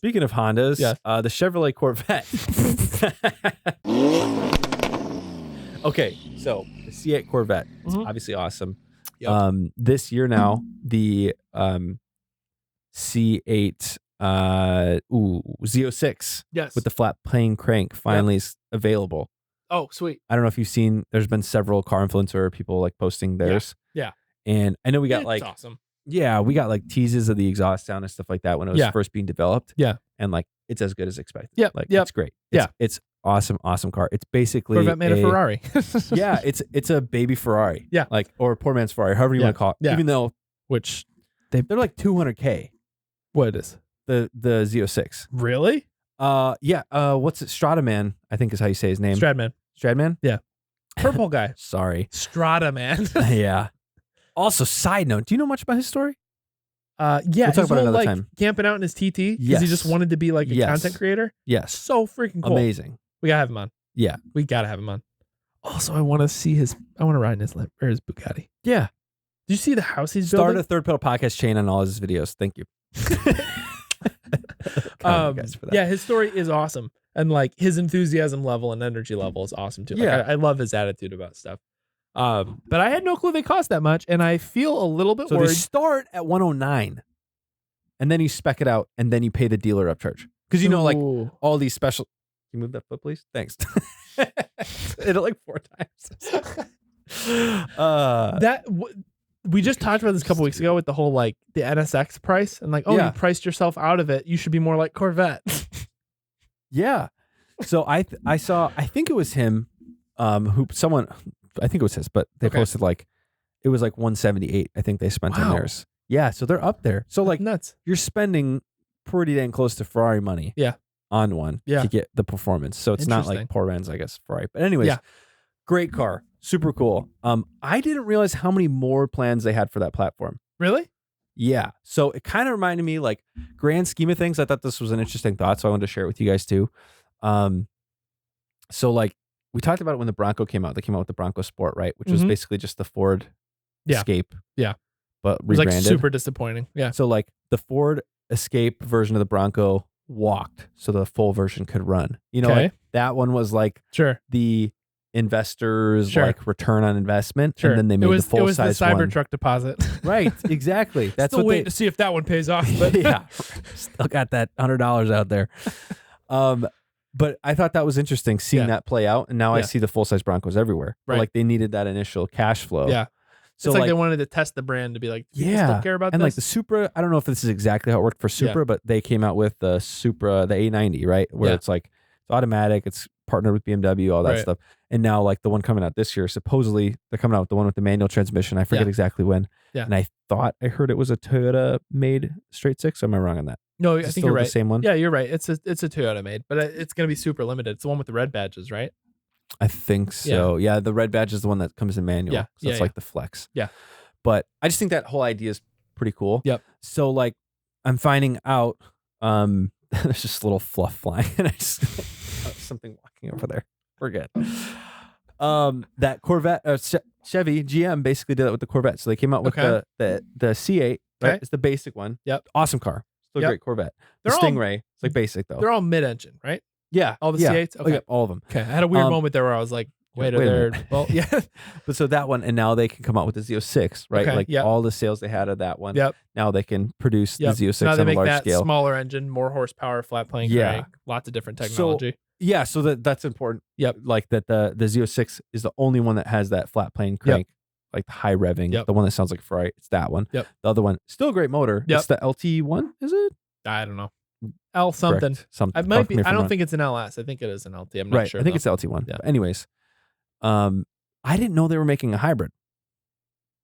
Speaking of Hondas, the Chevrolet Corvette. Okay, so the C8 Corvette is obviously awesome. Yep. This year now, the C8 Z06 with the flat plane crank finally is available. Oh, sweet. I don't know if you've seen, there's been several car influencer people like posting theirs. Yeah. And I know we got it's awesome. Yeah, we got like teases of the exhaust sound and stuff like that when it was first being developed. Yeah. And like it's as good as expected. Yeah. Like it's great. It's awesome car. It's basically Corvette made a Ferrari. Yeah, it's a baby Ferrari. Yeah. Like, or a poor man's Ferrari, however you want to call it. Yeah. Even though they're like $200K. What is the Z06? Really? Yeah. What's it? Strataman, I think is how you say his name. Stradman? Yeah. Purple guy. Sorry. Strata man. Yeah. Also, side note, do you know much about his story? Yeah. We'll talk about it another time. Camping out in his TT because he just wanted to be like a content creator. Yes. So freaking cool. Amazing. We gotta have him on. Yeah. We gotta have him on. Also, I want to see I want to ride in his Bugatti. Yeah. Did you see the house he's building? Start a Third Pedal podcast chain on all his videos. Thank you. Yeah, his story is awesome. And like his enthusiasm level and energy level is awesome too. Like, Yeah. I love his attitude about stuff. But I had no clue they cost that much, and I feel a little bit worried. They start at 109, and then you spec it out, and then you pay the dealer upcharge. Because like all these special. Can you move that foot, please? Thanks. Hit it like 4 times. We just talked about this a couple weeks ago with the whole like the NSX price and like, you priced yourself out of it. You should be more like Corvette. Yeah. So I think it was him, I think it was his, but they posted like, it was like 178. I think they spent on theirs. Yeah. So they're up there. So like nuts. You're spending pretty dang close to Ferrari money. Yeah. On one to get the performance. So it's not like poor man's, I guess, Ferrari. But anyways, great car. Super cool. I didn't realize how many more plans they had for that platform. Really? Yeah. So it kind of reminded me, like, grand scheme of things, I thought this was an interesting thought, so I wanted to share it with you guys too. So like we talked about it when the Bronco came out. They came out with the Bronco Sport, right? Which was basically just the Ford Escape. Yeah. But it was rebranded. like super disappointing. Yeah. So like the Ford Escape version of the Bronco walked so the full version could run. Like that one was like the investors like return on investment, and then they made the full size one. It was the Cybertruck deposit. Right, exactly. That's still what waiting to see if that one pays off. But yeah, still got that $100 out there. But I thought that was interesting seeing that play out, and now I see the full size Broncos everywhere. Right, like they needed that initial cash flow. Yeah. So it's like they wanted to test the brand to be like, people still care about and this? Like the Supra, I don't know if this is exactly how it worked for Supra, but they came out with the Supra, the A90, right? Where it's like, it's automatic, it's partnered with BMW, all that stuff. And now like the one coming out this year, supposedly they're coming out with the one with the manual transmission. I forget exactly when. Yeah. And I thought I heard it was a Toyota made straight six. Or am I wrong on that? No, I think you're right. The same one? Yeah, you're right. It's a Toyota made, but it's going to be super limited. It's the one with the red badges, right? I think so. Yeah, the red badge is the one that comes in manual. Yeah. So it's like the Flex. Yeah. But I just think that whole idea is pretty cool. Yep. So like I'm finding out there's just a little fluff flying and I just something walking over there. We're good. That Corvette Chevy GM basically did that with the Corvette. So they came out with the C8, right? It's the basic one. Yep. Awesome car. Still a great Corvette. The Stingray, it's like basic though. They're all mid-engine, right? Yeah. All the C8s? Okay. All of them. Okay. I had a weird moment there where I was like, wait a minute. Well, yeah. But so that one, and now they can come out with the Z06, right? Okay, like all the sales they had of that one. Yep. Now they can produce the Z06 now they on a make large that scale. Smaller engine, more horsepower, flat plane crank, lots of different technology. So that's important. Yep. Like that the Z06 is the only one that has that flat plane crank, like the high revving, the one that sounds like Ferrari. It's that one. Yep. The other one, still a great motor. Yep. It's the LT1, is it? I don't know. L something. Correct. Something. It might be. I don't think it's an LS. I think it is an LT. I'm not sure. I think it's LT1. Yeah. But anyways, I didn't know they were making a hybrid,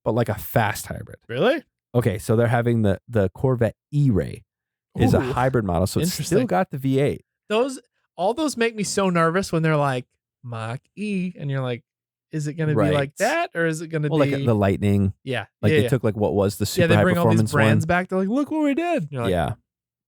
but like a fast hybrid. Really? Okay, so they're having the Corvette E-Ray is a hybrid model, so it's still got the V8. All those make me so nervous when they're like Mach E, and you're like, is it going to be like that, or is it going to be like the Lightning? Yeah, like they took like what was the super they high bring all these performance brands one. back. They're like, look what we did. You're like, yeah.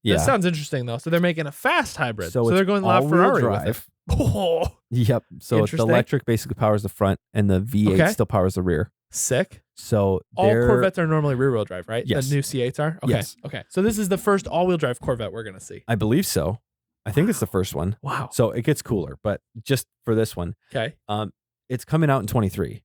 That sounds interesting though. So they're making a fast hybrid. So they're going LaFerrari with it. Oh, yep. So the electric basically powers the front, and the V8 still powers the rear. Sick. So all Corvettes are normally rear-wheel drive, right? Yes. The new C8s are? Okay. Yes. Okay. So this is the first all-wheel drive Corvette we're going to see. I believe so. I think it's the first one. Wow. So it gets cooler, but just for this one. Okay. It's coming out in 23,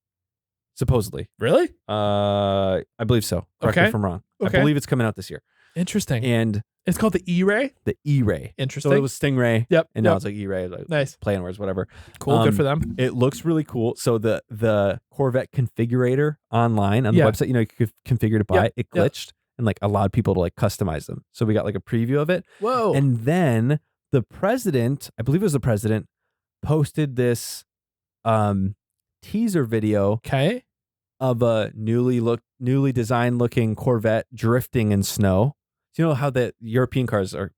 supposedly. Really? I believe so. Correct me if I'm wrong. Okay. I believe it's coming out this year. Interesting. And it's called the E-Ray? The E-Ray. Interesting. So it was Stingray. Yep. And now it's like E-Ray. Like nice. Playing words, whatever. Cool. Good for them. It looks really cool. So the Corvette configurator online on the website, you could configure to buy it. It glitched and like allowed people to like customize them. So we got like a preview of it. Whoa. And then the president, I believe it was the president, posted this teaser video of a newly designed looking Corvette drifting in snow. So you know how the European cars are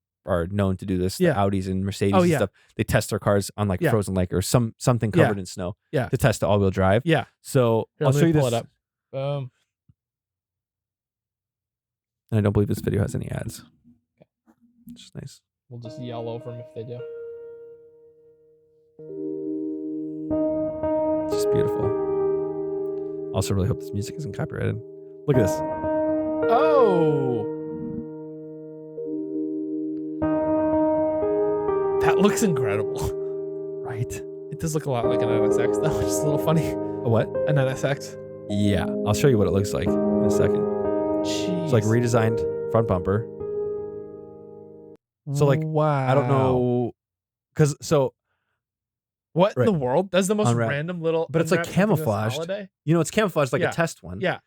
known to do this, the Audis and Mercedes and stuff. They test their cars on like frozen lake or something covered in snow to test the all-wheel drive. Yeah. So Here, I'll show you this. Pull it up. Boom. And I don't believe this video has any ads. It's just nice. We'll just yell over them if they do. It's just beautiful. Also really hope this music isn't copyrighted. Look at this. Oh. That looks incredible. Right? It does look a lot like an NSX though, which is a little funny. A what? An NSX. Yeah. I'll show you what it looks like in a second. Jeez. It's like redesigned front bumper. So like, wow. I don't know. What in the world? That's the most Unwrap. random little. But it's like camouflaged. It's camouflaged like a test one. Yeah.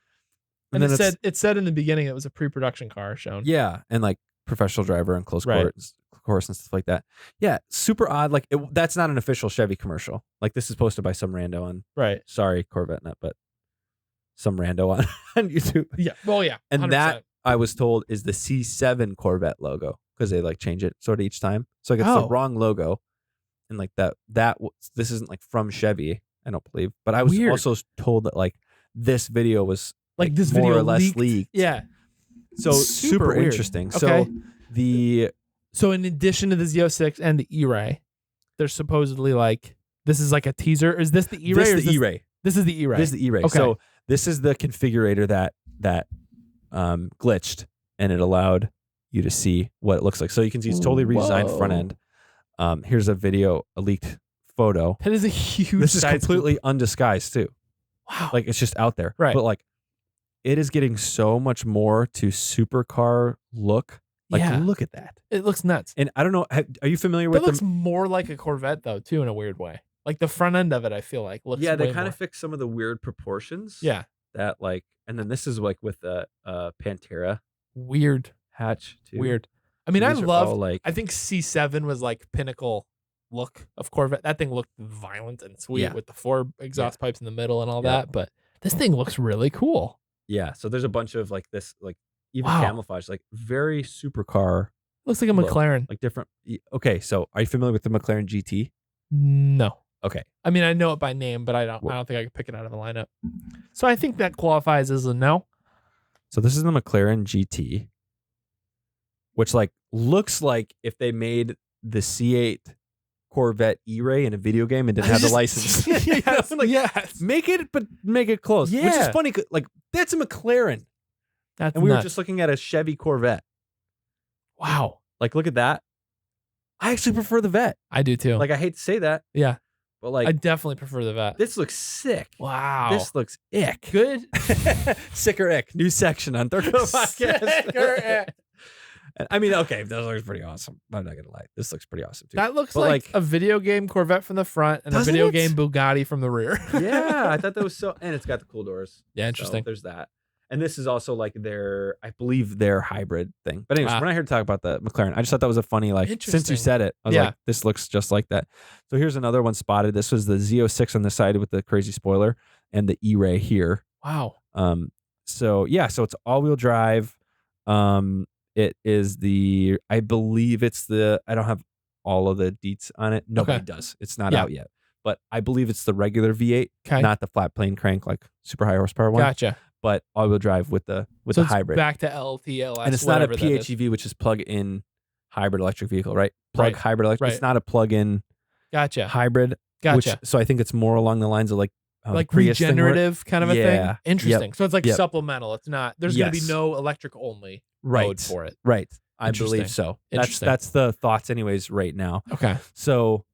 And then then it said in the beginning it was a pre-production car shown. Yeah. And like professional driver and close course and stuff like that. Yeah. Super odd. Like that's not an official Chevy commercial. Like this is posted by some rando on. Right. Sorry, Corvette Net, but some rando on YouTube. Yeah. Well, yeah. 100%. And that I was told is the C7 Corvette logo because they like change it sort of each time. So like it's the wrong logo. And like this isn't like from Chevy, I don't believe. But I was also told that like this video was like this more video or less leaked. Yeah. So super interesting. Okay. So in addition to the Z06 and the E-Ray, there's supposedly like this is like a teaser. Is this the E-Ray? This is the E-Ray. This is the E-Ray. This is the E-Ray. Okay. So this is the configurator that glitched and it allowed you to see what it looks like. So you can see it's totally redesigned front end. Here's a leaked photo. That is a huge. This is completely undisguised too. Wow. Like it's just out there. Right. But like it is getting so much more to supercar look. Like look at that. It looks nuts. And I don't know. Are you familiar with it? Looks more like a Corvette though, too, in a weird way. Like the front end of it, I feel like looks. Yeah, they kind of fix some of the weird proportions. Yeah. That like, and then this is like with the Pantera weird hatch too. Weird. I mean, So I these are love. all, like, I think C7 was like pinnacle look of Corvette. That thing looked violent and sweet with the 4 exhaust pipes in the middle and all that. But this thing looks really cool. Yeah. So there's a bunch of like this, like even camouflage, like very supercar. Looks like a McLaren. Like different. Okay. So are you familiar with the McLaren GT? No. Okay. I mean, I know it by name, but I don't think I could pick it out of a lineup. So I think that qualifies as a no. So this is the McLaren GT, which like looks like if they made the C8 Corvette E-Ray in a video game and didn't have the license. Yes, like, make it close. Yeah. Which is funny. Like that's a McLaren. And we were just looking at a Chevy Corvette. Wow. Like look at that. I actually prefer the Vet. I do too. Like I hate to say that. Yeah. But like I definitely prefer the Vet. This looks sick. Wow. This looks ick. Good. Sick or ick. New section on Third Coast Podcast. Sick or ick. I mean, okay, that looks pretty awesome. I'm not gonna lie. This looks pretty awesome too. That looks like a video game Corvette from the front and a video game Bugatti from the rear. Yeah, I thought that was so, and it's got the cool doors. Yeah, interesting. So there's that. And this is also like I believe their hybrid thing. But anyways, we're not here to talk about the McLaren. I just thought that was a funny, like, since you said it, I was like, this looks just like that. So here's another one spotted. This was the Z06 on the side with the crazy spoiler and the E-Ray here. Wow. So yeah, so it's all-wheel drive. It is I believe it's I don't have all of the deets on it. Nobody does. It's not out yet. But I believe it's the regular V8, not the flat plane crank, like super high horsepower one. Gotcha. But all-wheel drive with the hybrid. Back to LT, LS, and it's not a PHEV, which is plug-in hybrid electric vehicle, right? Hybrid electric. It's not a plug-in hybrid. So I think it's more along the lines of like like Prius thing regenerative kind of a Yeah. thing. Interesting. So it's like Yep. supplemental. It's not. There's going to be Yes. no electric only Right. mode for it. Right. I Interesting. believe so. Interesting. That's the thoughts anyways right now. Okay. So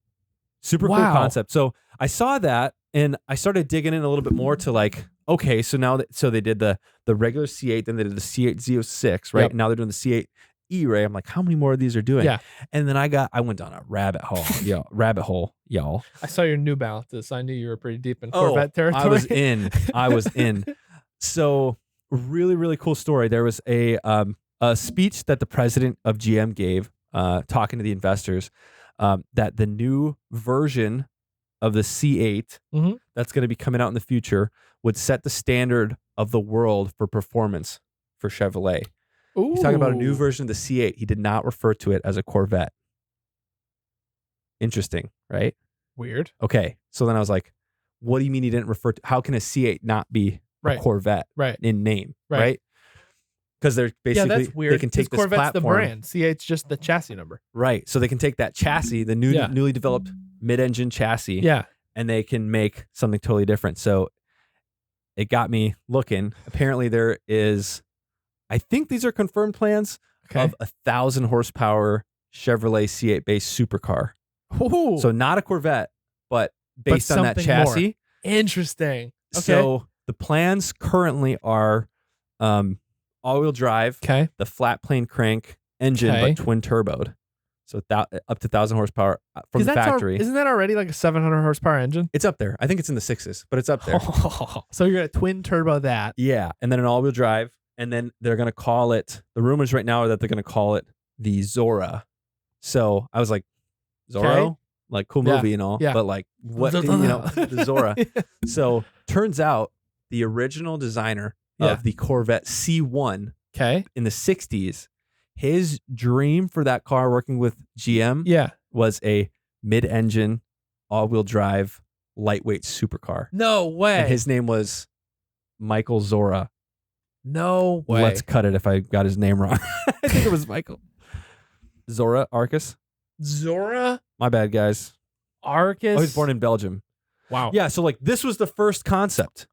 super cool Wow. concept. So I saw that and I started digging in a little bit more to like, okay, so now so they did the regular C8, then they did the C8 Z06, right? Yep. Now they're doing the C8 E-Ray. I'm like, how many more of these are doing? Yeah. And then I went down a rabbit hole, y'all. I saw your New Balances. I knew you were pretty deep in Corvette territory. I was in. So really, really cool story. There was a speech that the president of GM gave, talking to the investors, that the new version of the C8 that's going to be coming out in the future would set the standard of the world for performance for Chevrolet. Ooh. He's talking about a new version of the C8. He did not refer to it as a Corvette. Interesting, right? Weird. Okay. So then I was like, what do you mean he didn't refer to, how can a C8 not be a Corvette in name, right? Because they're basically, that's weird. they can take this Corvette's platform. the brand. C8's just the chassis number. Right. So they can take that chassis, the newly developed mid-engine chassis, and they can make something totally different. So it got me looking. Apparently there is, I think these are confirmed plans of 1,000 horsepower Chevrolet C8 based supercar. Ooh. So not a Corvette, but based on that chassis. More. Interesting. Okay. So the plans currently are all-wheel drive, the flat plane crank engine, but twin turboed. So up to 1,000 horsepower from the factory. Isn't that already like a 700 horsepower engine? It's up there. I think it's in the 6s, but it's up there. So you're going to twin turbo that. Yeah. And then an all-wheel drive. And then they're going to call it, the rumors right now are that they're going to call it the Zora. So I was like, Zorro? Like cool movie and all. But like, what, the Zora. So turns out the original designer of the Corvette C1 in the 60s, his dream for that car working with GM was a mid-engine, all-wheel drive, lightweight supercar. No way. And his name was Michael Zora. No way. Let's cut it if I got his name wrong. I think it was Michael. Zora Arcus. Zora? My bad, guys. Arcus? Oh, he was born in Belgium. Wow. Yeah, so like this was the first concept.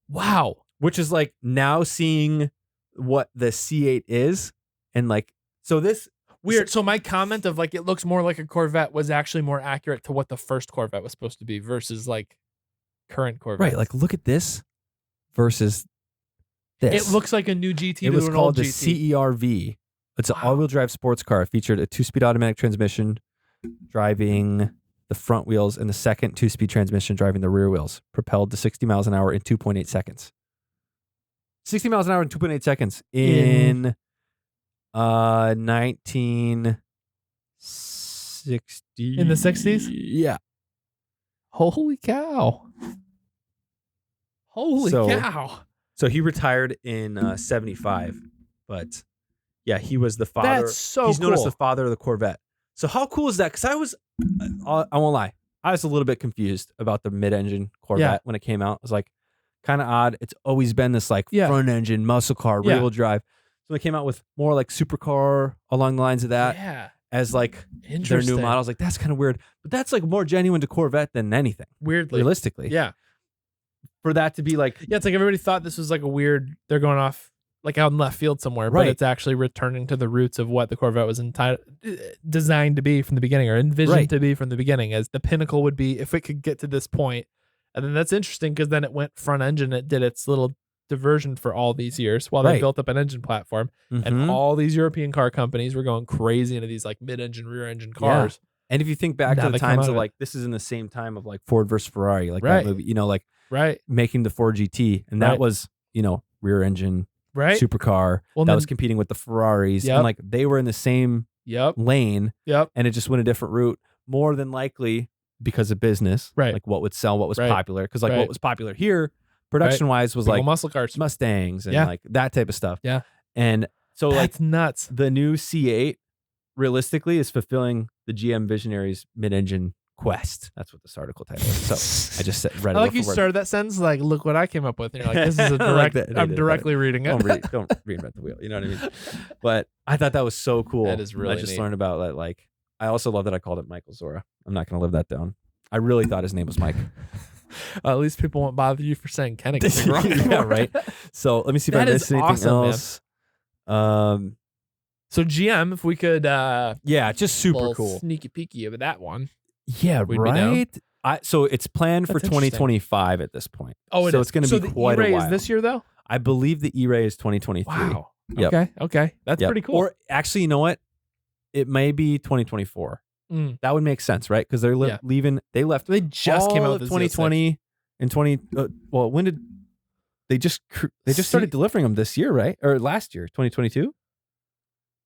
Wow. Which is like now seeing what the C8 is. And like, so this weird. So my comment of like it looks more like a Corvette was actually more accurate to what the first Corvette was supposed to be versus like current Corvette. Right. Like look at this versus this. It looks like a new GT. It was an called old the GT. CERV. It's an all-wheel drive sports car. It featured a 2-speed automatic transmission driving the front wheels and the second 2-speed transmission driving the rear wheels, propelled to 60 miles an hour in 2.8 seconds. 60 miles an hour in 2.8 seconds in 1960. In the 60s? Yeah. Holy cow. Holy cow. So he retired in 75, but yeah, he was the father. That's so He's known as cool. the father of the Corvette. So how cool is that? Because I won't lie, I was a little bit confused about the mid-engine Corvette when it came out. I was like, kind of odd. It's always been this like front engine muscle car, rear wheel drive. So they came out with more like supercar along the lines of that as like their new model. I was like, that's kind of weird, but that's like more genuine to Corvette than anything. Weirdly, realistically, for that to be like, it's like everybody thought this was like a weird. They're going off like out in left field somewhere, but it's actually returning to the roots of what the Corvette was designed to be from the beginning, or envisioned to be from the beginning, as the pinnacle would be if it could get to this point. And then that's interesting because then it went front engine. It did its little diversion for all these years while they built up an engine platform. And all these European car companies were going crazy into these like mid-engine, rear-engine cars. And if you think back to the times of like, this is in the same time of like Ford versus Ferrari, like that movie, like making the Ford GT. And that was, rear engine supercar that was competing with the Ferraris. And like they were in the same lane. And it just went a different route, more than likely because of business. Like what would sell, what was popular. Because like what was popular here, production wise, was like muscle cars, Mustangs, and like that type of stuff. And so that's like nuts. The new C8 realistically is fulfilling the GM visionaries mid-engine quest. That's what this article title is. So I just read it. I like you started that sentence like, look what I came up with. And you're like, this is a direct, I'm directly reading it. Don't reinvent the wheel. You know what I mean? But I thought that was so cool. That is really I just neat. learned about that. Like, I also love that I called it Michael Zora. I'm not going to live that down. I really thought his name was Mike. At least people won't bother you for saying Koenig is wrong. Yeah, right. So let me see if I missed anything else. Man. So GM, if we could, yeah, just super cool, sneaky peeky of that one. Yeah, right. So it's planned for 2025 at this point. Oh, so it's going to be quite a while. Is this year though? I believe the E-Ray is 2023. Wow. Yep. Okay. That's pretty cool. Or actually, you know what? It may be 2024. That would make sense, right? Because they're leaving. They left. They just came out with 2020 and 20. Well, when did they just started delivering them this year, right? Or last year, 2022?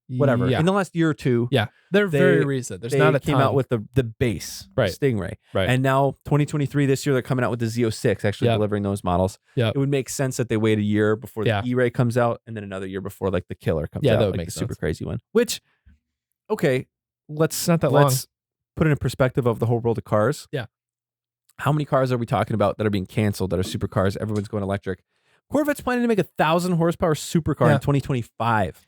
Whatever. Yeah. In the last year or two. Yeah. They're very recent. There's not a ton. Came out with the base Stingray. Right. And now 2023, this year, they're coming out with the Z06, actually delivering those models. Yeah. It would make sense that they wait a year before the E-Ray comes out and then another year before like the Killer comes out. Yeah, that would like make the sense. super crazy one. Which, okay, let's put it in perspective of the whole world of cars. Yeah. How many cars are we talking about that are being canceled that are supercars? Everyone's going electric. Corvette's planning to make 1,000 horsepower supercar in 2025.